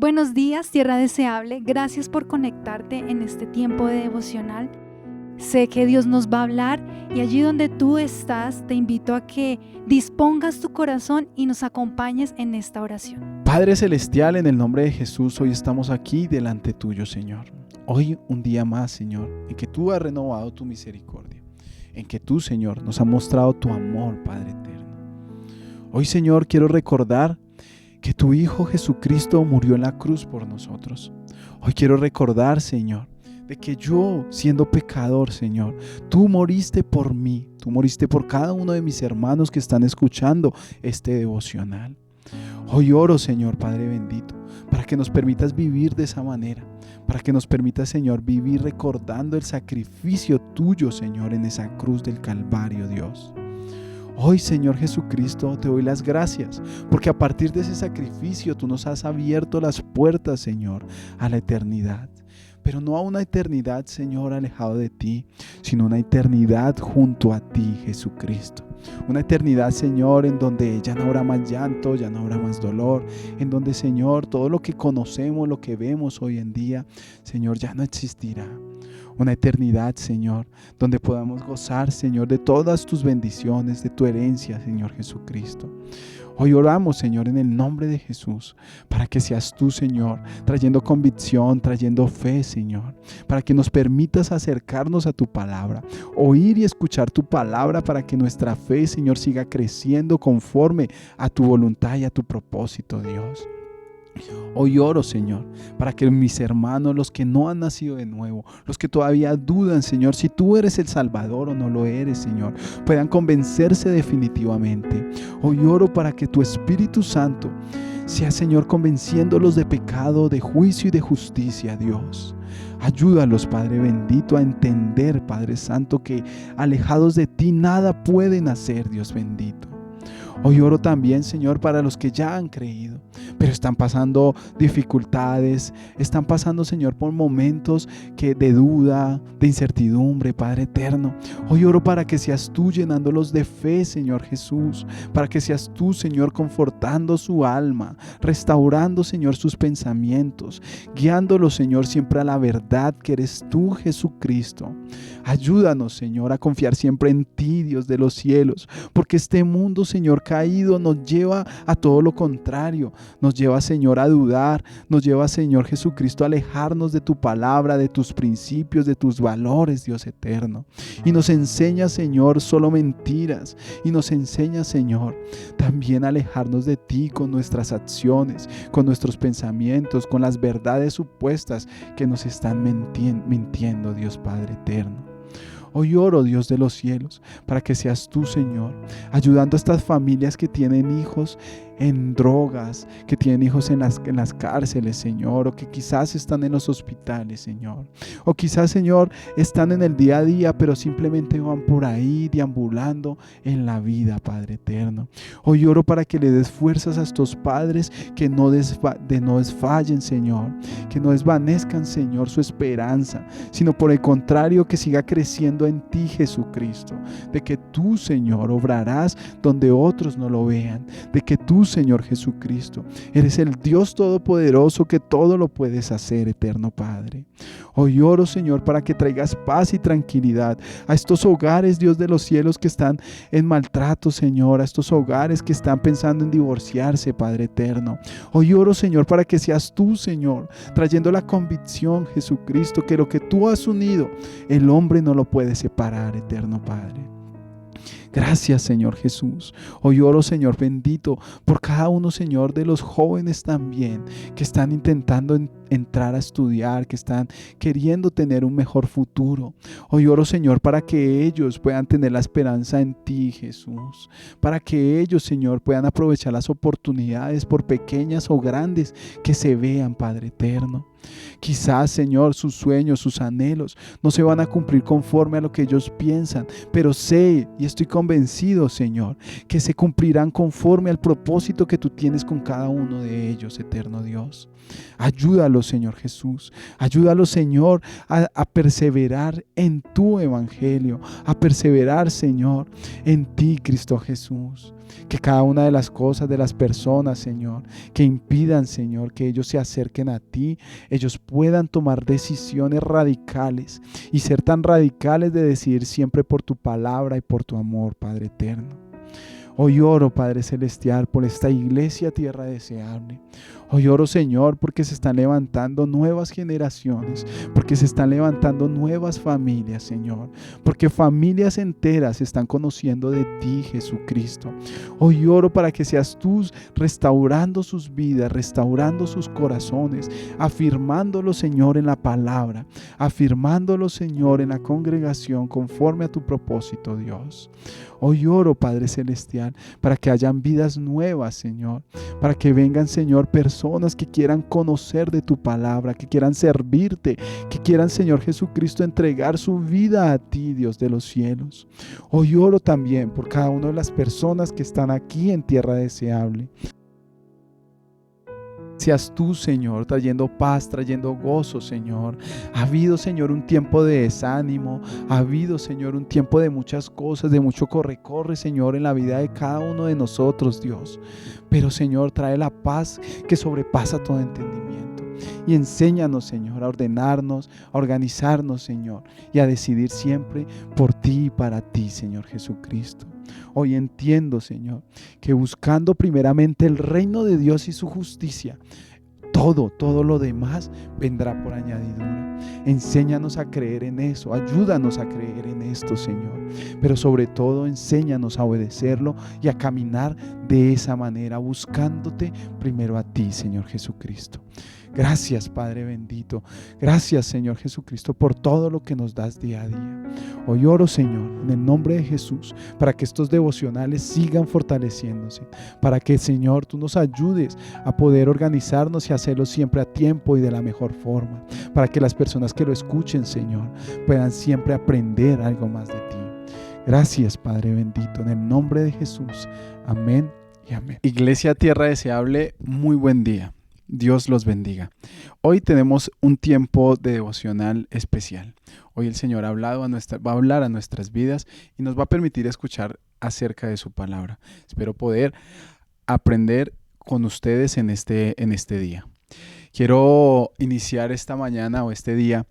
Buenos días, tierra deseable. Gracias por conectarte en este tiempo de devocional. Sé que Dios nos va a hablar y allí donde tú estás, te invito a que dispongas tu corazón y nos acompañes en esta oración. Padre Celestial, en el nombre de Jesús, hoy estamos aquí delante tuyo, Señor. Hoy un día más, Señor, en que tú has renovado tu misericordia, en que tú, Señor, nos has mostrado tu amor, Padre eterno. Hoy, Señor, quiero recordar que tu Hijo Jesucristo murió en la cruz por nosotros. Hoy quiero recordar, Señor, de que yo, siendo pecador, Señor, tú moriste por mí, tú moriste por cada uno de mis hermanos que están escuchando este devocional. Hoy oro, Señor, Padre bendito, para que nos permitas vivir de esa manera, para que nos permitas, Señor, vivir recordando el sacrificio tuyo, Señor, en esa cruz del Calvario, Dios. Hoy, Señor Jesucristo, te doy las gracias, porque a partir de ese sacrificio tú nos has abierto las puertas, Señor, a la eternidad. Pero no a una eternidad, Señor, alejado de ti, sino una eternidad junto a ti, Jesucristo. Una eternidad, Señor, en donde ya no habrá más llanto, ya no habrá más dolor, en donde, Señor, todo lo que conocemos, lo que vemos hoy en día, Señor, ya no existirá. Una eternidad, Señor, donde podamos gozar, Señor, de todas tus bendiciones, de tu herencia, Señor Jesucristo. Hoy oramos, Señor, en el nombre de Jesús, para que seas tú, Señor, trayendo convicción, trayendo fe, Señor, para que nos permitas acercarnos a tu palabra, oír y escuchar tu palabra para que nuestra fe, Señor, siga creciendo conforme a tu voluntad y a tu propósito, Dios. Hoy oro, Señor, para que mis hermanos, los que no han nacido de nuevo, los que todavía dudan, Señor, si tú eres el Salvador o no lo eres, Señor, puedan convencerse definitivamente. Hoy oro para que tu Espíritu Santo sea, Señor, convenciéndolos de pecado, de juicio y de justicia, Dios. Ayúdalos, Padre bendito, a entender, Padre Santo, que alejados de ti nada pueden hacer, Dios bendito. Hoy oro también, Señor, para los que ya han creído, pero están pasando dificultades, están pasando, Señor, por momentos de duda, de incertidumbre, Padre eterno. Hoy oro para que seas tú llenándolos de fe, Señor Jesús, para que seas tú, Señor, confortando su alma, restaurando, Señor, sus pensamientos, guiándolos, Señor, siempre a la verdad que eres tú, Jesucristo. Ayúdanos, Señor, a confiar siempre en ti, Dios de los cielos, porque este mundo, Señor, caído nos lleva a todo lo contrario, nos lleva, Señor, a dudar, nos lleva, Señor Jesucristo, a alejarnos de tu palabra, de tus principios, de tus valores, Dios eterno, y nos enseña, Señor, solo mentiras, y nos enseña, Señor, también a alejarnos de ti con nuestras acciones, con nuestros pensamientos, con las verdades supuestas que nos están mintiendo, Dios Padre eterno. Hoy oro, Dios de los cielos, para que seas tú, Señor, ayudando a estas familias que tienen hijos en drogas, que tienen hijos en las cárceles, Señor, o que quizás están en los hospitales, Señor, o quizás, Señor, están en el día a día, pero simplemente van por ahí deambulando en la vida, Padre eterno. Hoy oro para que le des fuerzas a estos padres que no desfallen, Señor, que no desvanezcan, Señor, su esperanza, sino por el contrario, que siga creciendo en ti, Jesucristo, de que tú, Señor, obrarás donde otros no lo vean, de que tú, Señor Jesucristo, eres el Dios todopoderoso, que todo lo puedes hacer, eterno Padre. Hoy oro, Señor, para que traigas paz y tranquilidad a estos hogares, Dios de los cielos, que están en maltrato, Señor, a estos hogares que están pensando en divorciarse, Padre eterno. Hoy oro, Señor, para que seas tú, Señor, trayendo la convicción, Jesucristo, que lo que tú has unido, el hombre no lo puede separar, eterno Padre. Gracias, Señor Jesús. Hoy oro, Señor bendito, por cada uno, Señor, de los jóvenes también que están intentando entrar a estudiar, que están queriendo tener un mejor futuro. Hoy oro, Señor, para que ellos puedan tener la esperanza en ti, Jesús, para que ellos, Señor, puedan aprovechar las oportunidades, por pequeñas o grandes que se vean, Padre eterno. Quizás, Señor, sus sueños, sus anhelos no se van a cumplir conforme a lo que ellos piensan, pero sé y estoy convencido, Señor, que se cumplirán conforme al propósito que tú tienes con cada uno de ellos, eterno Dios. Ayúdalos, Ayúdalos, Señor Jesús. Ayúdalos, Señor, a perseverar en tu evangelio, a perseverar, Señor, en ti, Cristo Jesús. Que cada una de las cosas, de las personas, Señor, que impidan, Señor, que ellos se acerquen a ti, ellos puedan tomar decisiones radicales y ser tan radicales de decidir siempre por tu palabra y por tu amor, Padre eterno. Hoy oro, Padre Celestial, por esta iglesia Tierra Deseable. Hoy oro, Señor, porque se están levantando nuevas generaciones, porque se están levantando nuevas familias, Señor, porque familias enteras están conociendo de ti, Jesucristo. Hoy oro para que seas tú restaurando sus vidas, restaurando sus corazones, afirmándolos, Señor, en la palabra, afirmándolos, Señor, en la congregación conforme a tu propósito, Dios. Hoy oro, Padre Celestial, para que hayan vidas nuevas, Señor, para que vengan, Señor, personas que quieran conocer de tu palabra, que quieran servirte, que quieran, Señor Jesucristo, entregar su vida a ti, Dios de los cielos. Hoy oro también por cada una de las personas que están aquí en Tierra Deseable. Seas tú, Señor, trayendo paz, trayendo gozo, Señor. Ha habido, Señor, un tiempo de desánimo. Ha habido, Señor, un tiempo de muchas cosas, de mucho corre, Señor, en la vida de cada uno de nosotros, Dios. Pero, Señor, trae la paz que sobrepasa todo entendimiento. Y enséñanos, Señor, a ordenarnos, a organizarnos, Señor, y a decidir siempre por ti y para ti, Señor Jesucristo. Hoy entiendo, Señor, que buscando primeramente el reino de Dios y su justicia, todo lo demás vendrá por añadidura. Enséñanos a creer en eso, ayúdanos a creer en esto, Señor. Pero sobre todo, enséñanos a obedecerlo y a caminar de esa manera, buscándote primero a ti, Señor Jesucristo. Gracias, Padre bendito. Gracias, Señor Jesucristo, por todo lo que nos das día a día. Hoy oro, Señor, en el nombre de Jesús, para que estos devocionales sigan fortaleciéndose, para que, Señor, tú nos ayudes a poder organizarnos y hacerlo siempre a tiempo y de la mejor forma, para que las personas que lo escuchen, Señor, puedan siempre aprender algo más de ti. Gracias, Padre bendito, en el nombre de Jesús. Amén y amén. Iglesia Tierra Deseable, muy buen día. Dios los bendiga. Hoy tenemos un tiempo de devocional especial. Hoy el Señor va a hablar a nuestras vidas y nos va a permitir escuchar acerca de su palabra. Espero poder aprender con ustedes en este día. Quiero iniciar esta mañana o este día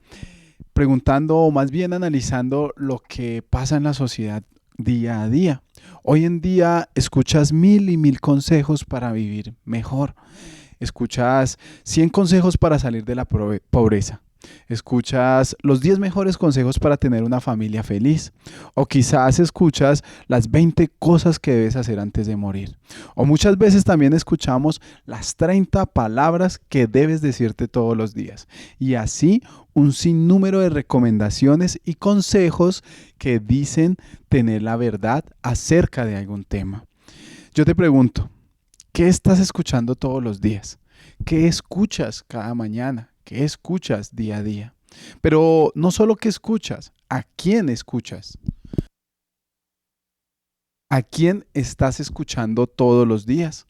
preguntando o más bien analizando lo que pasa en la sociedad día a día. Hoy en día escuchas mil y mil consejos para vivir mejor. Escuchas 100 consejos para salir de la pobreza. Escuchas los 10 mejores consejos para tener una familia feliz. O quizás escuchas las 20 cosas que debes hacer antes de morir. O muchas veces también escuchamos las 30 palabras que debes decirte todos los días. Y así un sinnúmero de recomendaciones y consejos que dicen tener la verdad acerca de algún tema. Yo te pregunto, ¿qué estás escuchando todos los días? ¿Qué escuchas cada mañana? ¿Qué escuchas día a día? Pero no solo qué escuchas, ¿a quién escuchas? ¿A quién estás escuchando todos los días?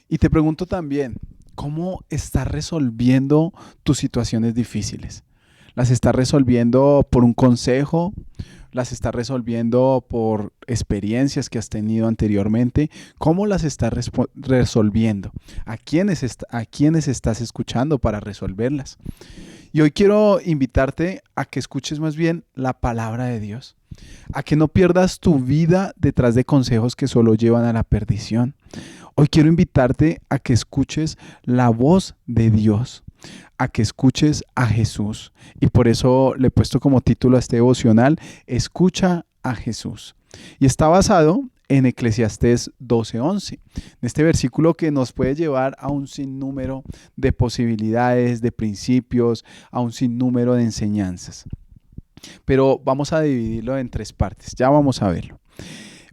Y te pregunto también, ¿cómo estás resolviendo tus situaciones difíciles? ¿Las estás resolviendo por un consejo? ¿Las estás resolviendo por experiencias que has tenido anteriormente? ¿Cómo las estás resolviendo? ¿A quiénes estás escuchando para resolverlas? Y hoy quiero invitarte a que escuches más bien la palabra de Dios, a que no pierdas tu vida detrás de consejos que solo llevan a la perdición. Hoy quiero invitarte a que escuches la voz de Dios, a que escuches a Jesús. Y por eso le he puesto como título a este devocional, Escucha a Jesús. Y está basado en Eclesiastés 12:11. En este versículo que nos puede llevar a un sinnúmero de posibilidades, de principios, a un sinnúmero de enseñanzas. Pero vamos a dividirlo en 3 partes. Ya vamos a verlo.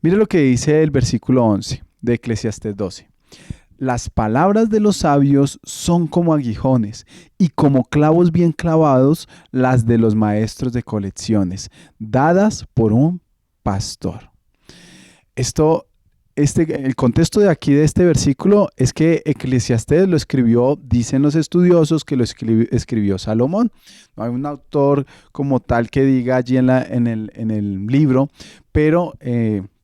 Mire lo que dice el versículo 11 de Eclesiastés 12. Las palabras de los sabios son como aguijones y como clavos bien clavados las de los maestros de colecciones, dadas por un pastor. Esto el contexto de aquí de este versículo es que Eclesiastés lo escribió, dicen los estudiosos que lo escribió Salomón. No hay un autor como tal que diga allí en el libro, pero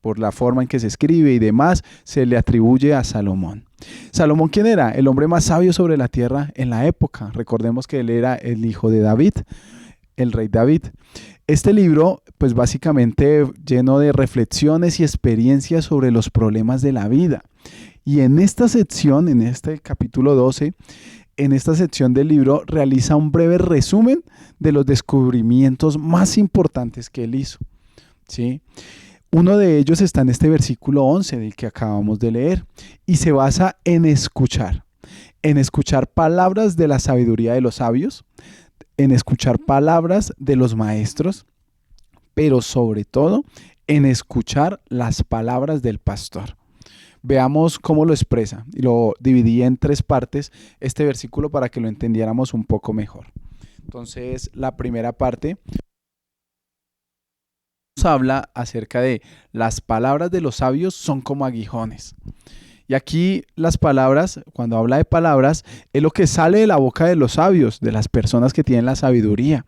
por la forma en que se escribe y demás, se le atribuye a Salomón. Salomón, ¿quién era? El hombre más sabio sobre la tierra en la época. Recordemos que él era el hijo de David, el rey David. Este libro, pues básicamente lleno de reflexiones y experiencias sobre los problemas de la vida. Y en esta sección, en este capítulo 12, en esta sección del libro, realiza un breve resumen de los descubrimientos más importantes que él hizo, ¿sí? Uno de ellos está en este versículo 11 del que acabamos de leer y se basa en escuchar palabras de la sabiduría de los sabios, en escuchar palabras de los maestros, pero sobre todo en escuchar las palabras del pastor. Veamos cómo lo expresa. Y lo dividí en 3 partes este versículo para que lo entendiéramos un poco mejor. Entonces, la primera parte nos habla acerca de las palabras de los sabios son como aguijones. Y aquí las palabras, cuando habla de palabras, es lo que sale de la boca de los sabios, de las personas que tienen la sabiduría.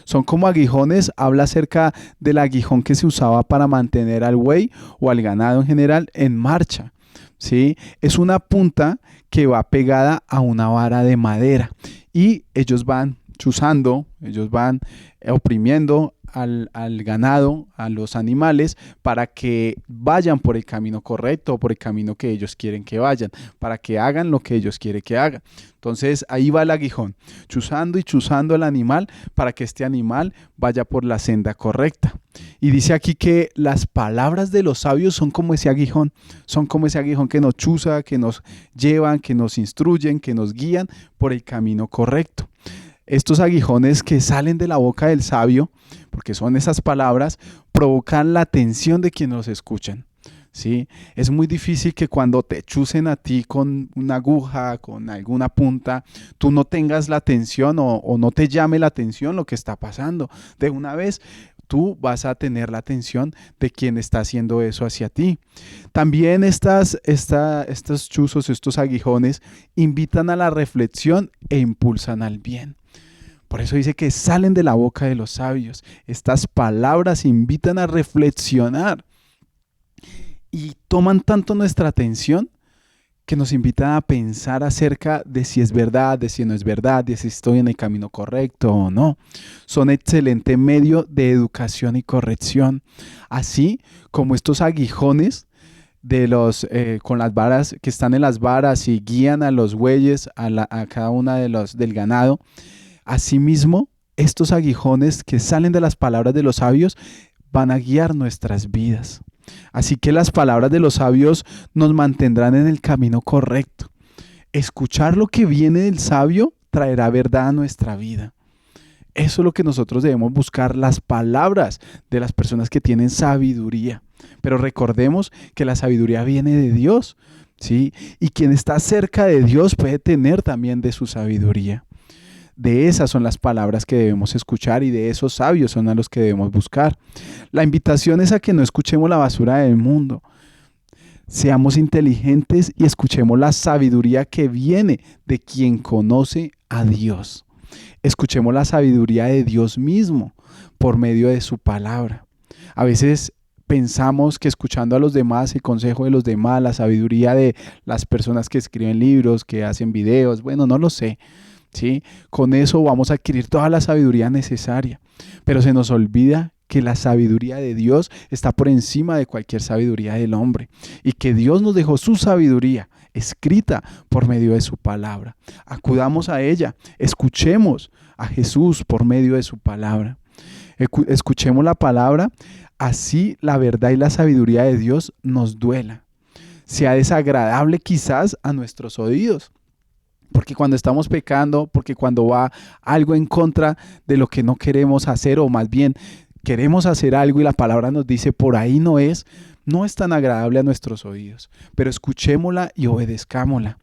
Son como aguijones, habla acerca del aguijón que se usaba para mantener al buey o al ganado en general en marcha, ¿sí? Es una punta que va pegada a una vara de madera y ellos van chuzando, ellos van oprimiendo al ganado, a los animales, para que vayan por el camino correcto, por el camino que ellos quieren que vayan, para que hagan lo que ellos quieren que hagan. Entonces ahí va el aguijón, chuzando y chuzando al animal para que este animal vaya por la senda correcta. Y dice aquí que las palabras de los sabios son como ese aguijón que nos chuza, que nos llevan, que nos instruyen, que nos guían por el camino correcto. Estos aguijones que salen de la boca del sabio, porque son esas palabras, provocan la atención de quienes los escuchan, ¿sí? Es muy difícil que cuando te chucen a ti con una aguja, con alguna punta, tú no tengas la atención o no te llame la atención lo que está pasando. De una vez tú vas a tener la atención de quien está haciendo eso hacia ti. También estos chuzos, estos aguijones, invitan a la reflexión e impulsan al bien. Por eso dice que salen de la boca de los sabios. Estas palabras invitan a reflexionar y toman tanto nuestra atención que nos invitan a pensar acerca de si es verdad, de si no es verdad, de si estoy en el camino correcto o no. Son excelente medio de educación y corrección, así como estos aguijones de con las varas que están en las varas y guían a los bueyes, a cada una del ganado. Asimismo, estos aguijones que salen de las palabras de los sabios van a guiar nuestras vidas. Así que las palabras de los sabios nos mantendrán en el camino correcto. Escuchar lo que viene del sabio traerá verdad a nuestra vida. Eso es lo que nosotros debemos buscar, las palabras de las personas que tienen sabiduría. Pero recordemos que la sabiduría viene de Dios, ¿sí? Y quien está cerca de Dios puede tener también de su sabiduría. De esas son las palabras que debemos escuchar y de esos sabios son a los que debemos buscar. La invitación es a que no escuchemos la basura del mundo. Seamos inteligentes y escuchemos la sabiduría que viene de quien conoce a Dios. Escuchemos la sabiduría de Dios mismo por medio de su palabra. A veces pensamos que escuchando a los demás, el consejo de los demás, la sabiduría de las personas que escriben libros, que hacen videos, bueno, no lo sé, ¿sí? Con eso vamos a adquirir toda la sabiduría necesaria, pero se nos olvida que la sabiduría de Dios está por encima de cualquier sabiduría del hombre y que Dios nos dejó su sabiduría escrita por medio de su palabra. Acudamos a ella, escuchemos a Jesús por medio de su palabra. Escuchemos la palabra, así la verdad y la sabiduría de Dios nos duela. Sea desagradable quizás a nuestros oídos. Porque cuando estamos pecando, porque cuando va algo en contra de lo que no queremos hacer, o más bien queremos hacer algo y la palabra nos dice por ahí no es tan agradable a nuestros oídos. Pero escuchémosla y obedezcámosla.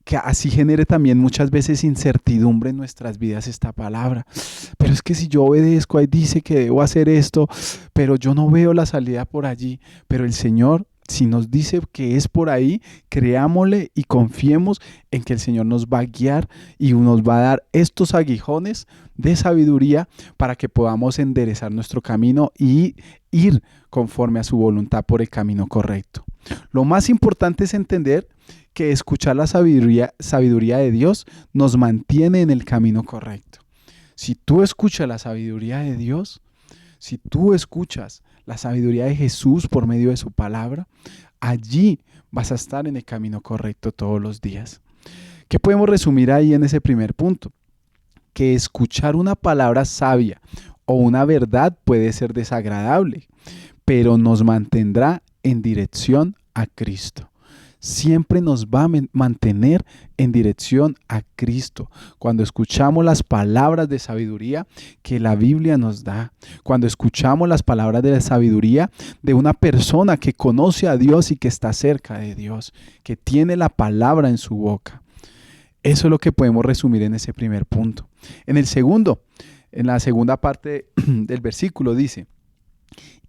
Que así genere también muchas veces incertidumbre en nuestras vidas esta palabra. Pero es que si yo obedezco, ahí dice que debo hacer esto, pero yo no veo la salida por allí. Pero el Señor Si nos dice que es por ahí, creámosle y confiemos en que el Señor nos va a guiar y nos va a dar estos aguijones de sabiduría para que podamos enderezar nuestro camino y ir conforme a su voluntad por el camino correcto. Lo más importante es entender que escuchar la sabiduría de Dios nos mantiene en el camino correcto. Si tú escuchas la sabiduría de Dios, si tú escuchas la sabiduría de Jesús por medio de su palabra, allí vas a estar en el camino correcto todos los días. ¿Qué podemos resumir ahí en ese primer punto? Que escuchar una palabra sabia o una verdad puede ser desagradable, pero nos mantendrá en dirección a Cristo. Siempre nos va a mantener en dirección a Cristo. Cuando escuchamos las palabras de sabiduría que la Biblia nos da, cuando escuchamos las palabras de la sabiduría de una persona que conoce a Dios y que está cerca de Dios, que tiene la palabra en su boca. Eso es lo que podemos resumir en ese primer punto. En el segundo, en la segunda parte del versículo dice: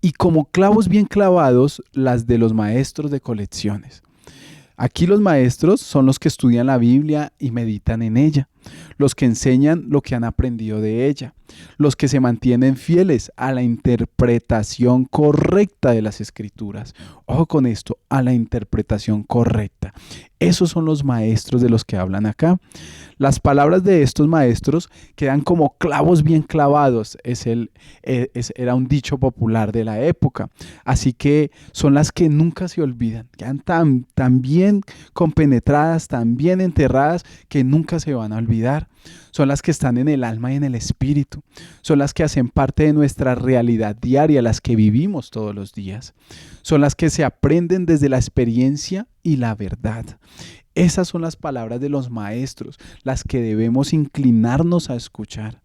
y como clavos bien clavados las de los maestros de colecciones. Aquí los maestros son los que estudian la Biblia y meditan en ella, los que enseñan lo que han aprendido de ella, los que se mantienen fieles a la interpretación correcta de las Escrituras. Ojo con esto, a la interpretación correcta. Esos son los maestros de los que hablan acá. Las palabras de estos maestros quedan como clavos bien clavados. Era un dicho popular de la época. Así que son las que nunca se olvidan. Quedan tan bien compenetradas, tan bien enterradas, que nunca se van a olvidar. Son las que están en el alma y en el espíritu. Son las que hacen parte de nuestra realidad diaria, las que vivimos todos los días. Son las que se aprenden desde la experiencia y la verdad. Esas son las palabras de los maestros, las que debemos inclinarnos a escuchar.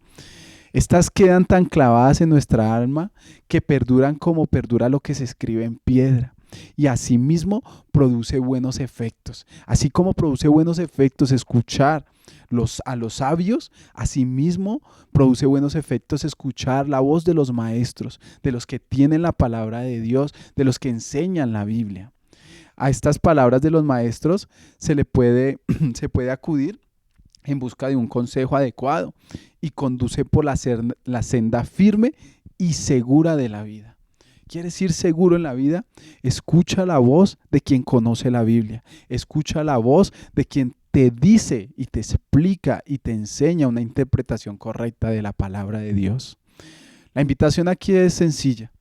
Estas quedan tan clavadas en nuestra alma que perduran como perdura lo que se escribe en piedra. Y asimismo produce buenos efectos. Así como produce buenos efectos escuchar a los sabios, asimismo produce buenos efectos escuchar la voz de los maestros, de los que tienen la palabra de Dios, de los que enseñan la Biblia. A estas palabras de los maestros se puede acudir en busca de un consejo adecuado y conduce por la senda firme y segura de la vida. ¿Quieres ir seguro en la vida? Escucha la voz de quien conoce la Biblia. Escucha la voz de quien te dice y te explica y te enseña una interpretación correcta de la palabra de Dios. La invitación aquí es sencilla.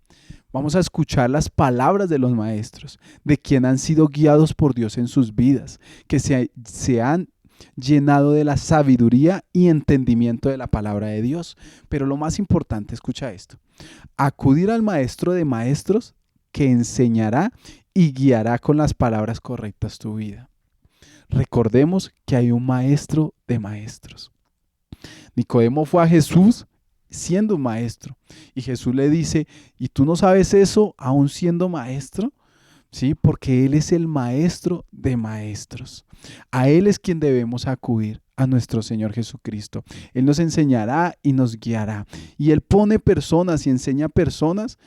Vamos a escuchar las palabras de los maestros, de quien han sido guiados por Dios en sus vidas, que se han llenado de la sabiduría y entendimiento de la palabra de Dios. Pero lo más importante, escucha esto: acudir al maestro de maestros que enseñará y guiará con las palabras correctas tu vida. Recordemos que hay un maestro de maestros. Nicodemo fue a Jesús siendo un maestro y Jesús le dice: ¿y tú no sabes eso aún siendo maestro? Sí, porque Él es el maestro de maestros. A Él es quien debemos acudir, a nuestro Señor Jesucristo. Él nos enseñará y nos guiará. Y Él pone personas y enseña personas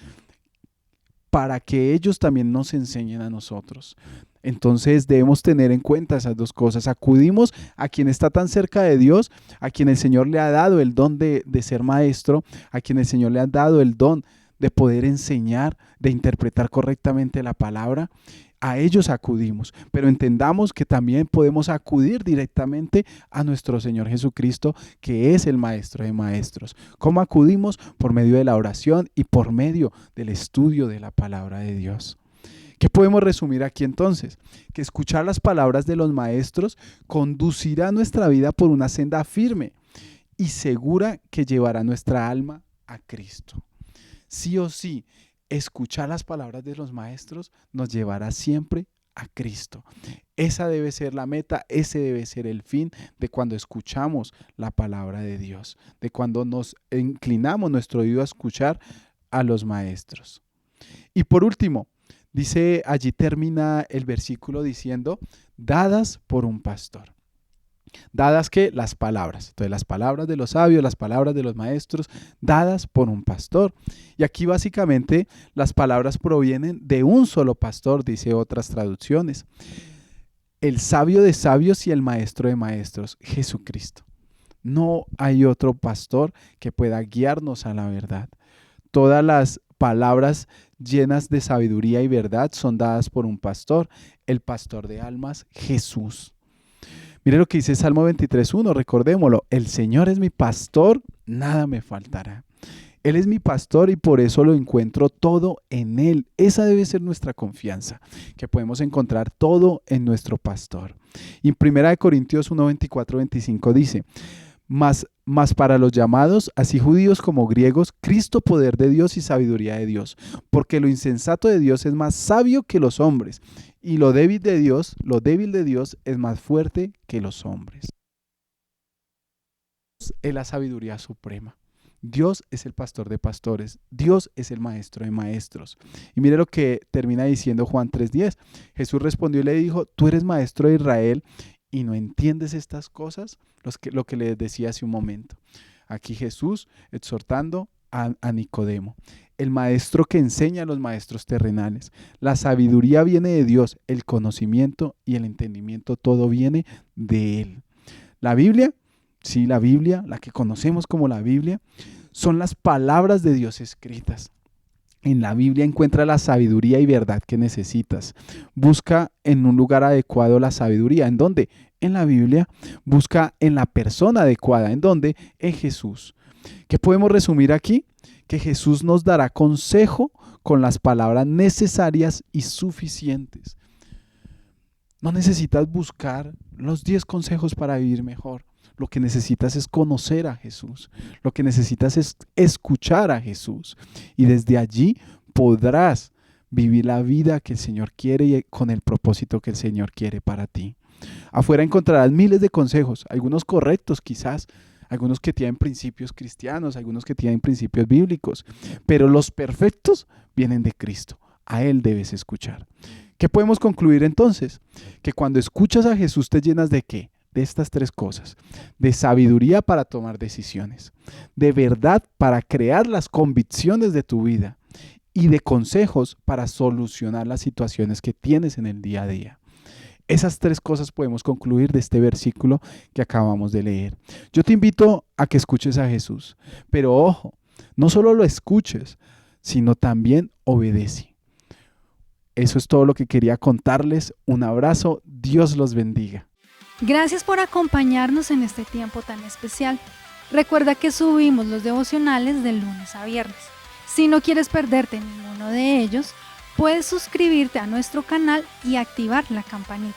para que ellos también nos enseñen a nosotros. Entonces debemos tener en cuenta esas dos cosas. Acudimos a quien está tan cerca de Dios, a quien el Señor le ha dado el don de ser maestro, a quien el Señor le ha dado el don de poder enseñar, de interpretar correctamente la palabra. A ellos acudimos, pero entendamos que también podemos acudir directamente a nuestro Señor Jesucristo, que es el Maestro de Maestros. ¿Cómo acudimos? Por medio de la oración y por medio del estudio de la palabra de Dios. ¿Qué podemos resumir aquí entonces? Que escuchar las palabras de los maestros conducirá nuestra vida por una senda firme y segura que llevará nuestra alma a Cristo. Sí o sí, escuchar las palabras de los maestros nos llevará siempre a Cristo. Esa debe ser la meta, ese debe ser el fin de cuando escuchamos la palabra de Dios, de cuando nos inclinamos nuestro oído a escuchar a los maestros. Y por último, dice, allí termina el versículo diciendo, dadas por un pastor. Dadas que las palabras. Entonces las palabras de los sabios, las palabras de los maestros, dadas por un pastor. Y aquí básicamente las palabras provienen de un solo pastor, dice otras traducciones. El sabio de sabios y el maestro de maestros, Jesucristo. No hay otro pastor que pueda guiarnos a la verdad. Todas las palabras llenas de sabiduría y verdad son dadas por un pastor, el pastor de almas, Jesús. Mire lo que dice Salmo 23:1, recordémoslo, el Señor es mi pastor, nada me faltará. Él es mi pastor y por eso lo encuentro todo en Él. Esa debe ser nuestra confianza, que podemos encontrar todo en nuestro pastor. Y en 1 Corintios 1:24-25 dice, mas para los llamados, así judíos como griegos, Cristo poder de Dios y sabiduría de Dios, porque lo insensato de Dios es más sabio que los hombres, y lo débil de Dios es más fuerte que los hombres. Es la sabiduría suprema. Dios es el pastor de pastores, Dios es el maestro de maestros. Y mire lo que termina diciendo Juan 3:10. Jesús respondió y le dijo, tú eres maestro de Israel y no entiendes estas cosas, lo que le decía hace un momento. Aquí Jesús exhortando a Nicodemo, el maestro que enseña a los maestros terrenales. La sabiduría viene de Dios, el conocimiento y el entendimiento, todo viene de Él. La Biblia, sí, la Biblia, la que conocemos como la Biblia, son las palabras de Dios escritas. En la Biblia encuentra la sabiduría y verdad que necesitas. Busca en un lugar adecuado la sabiduría. ¿En dónde? En la Biblia. Busca en la persona adecuada. ¿En dónde? En Jesús. ¿Qué podemos resumir aquí? Que Jesús nos dará consejo con las palabras necesarias y suficientes. No necesitas buscar los 10 consejos para vivir mejor. Lo que necesitas es conocer a Jesús. Lo que necesitas es escuchar a Jesús. Y desde allí podrás vivir la vida que el Señor quiere y con el propósito que el Señor quiere para ti. Afuera encontrarás miles de consejos, algunos correctos quizás, algunos que tienen principios cristianos, algunos que tienen principios bíblicos, pero los perfectos vienen de Cristo. A Él debes escuchar. ¿Qué podemos concluir entonces? Que cuando escuchas a Jesús te llenas ¿de qué? De estas 3 cosas, de sabiduría para tomar decisiones, de verdad para crear las convicciones de tu vida y de consejos para solucionar las situaciones que tienes en el día a día. Esas 3 cosas podemos concluir de este versículo que acabamos de leer. Yo te invito a que escuches a Jesús, pero ojo, no solo lo escuches, sino también obedece. Eso es todo lo que quería contarles. Un abrazo, Dios los bendiga. Gracias por acompañarnos en este tiempo tan especial. Recuerda que subimos los devocionales de lunes a viernes. Si no quieres perderte ninguno de ellos, puedes suscribirte a nuestro canal y activar la campanita.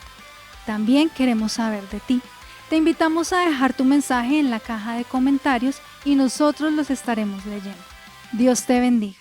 También queremos saber de ti. Te invitamos a dejar tu mensaje en la caja de comentarios y nosotros los estaremos leyendo. Dios te bendiga.